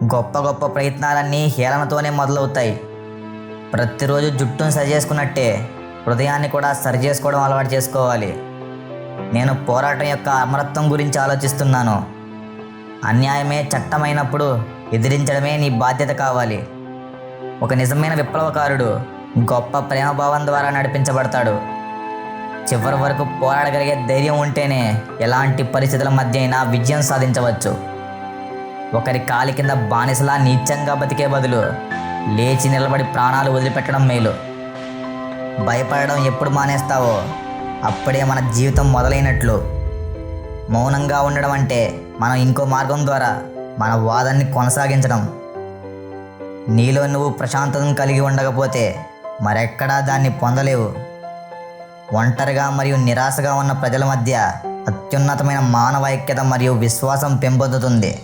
గొప్ప గొప్ప ప్రయత్నాలన్నీ హేళనతోనే మొదలవుతాయి. ప్రతిరోజు జుట్టును సరి చేసుకున్నట్టే హృదయాన్ని కూడా సరి చేసుకోవడం అలవాటు చేసుకోవాలి. నేను పోరాటం యొక్క అమరత్వం గురించి ఆలోచిస్తున్నాను. అన్యాయమే చట్టమైనప్పుడు ఎదిరించడమే నీ బాధ్యత కావాలి. ఒక నిజమైన విప్లవకారుడు గొప్ప ప్రేమభావం ద్వారా నడిపించబడతాడు. చివరి వరకు పోరాడగలిగే ధైర్యం ఉంటేనే ఎలాంటి పరిస్థితుల మధ్య అయినా విజయం సాధించవచ్చు. ఒకరి కాలి కింద బానిసలా నీచంగా బతికే బదులు లేచి నిలబడి ప్రాణాలు వదిలిపెట్టడం మేలు. భయపడడం ఎప్పుడు మానేస్తావో అప్పుడే మన జీవితం మొదలైనట్లు. మౌనంగా ఉండడం అంటే మనం ఇంకో మార్గం ద్వారా మన వాదాన్ని కొనసాగించడం. నీలో నువ్వు ప్రశాంతతను కలిగి ఉండకపోతే మరెక్కడా దాన్ని పొందలేవు. ఒంటరిగా మరియు నిరాశగా ఉన్న ప్రజల మధ్య అత్యున్నతమైన మానవ ఐక్యత మరియు విశ్వాసం పెంపొందుతుంది.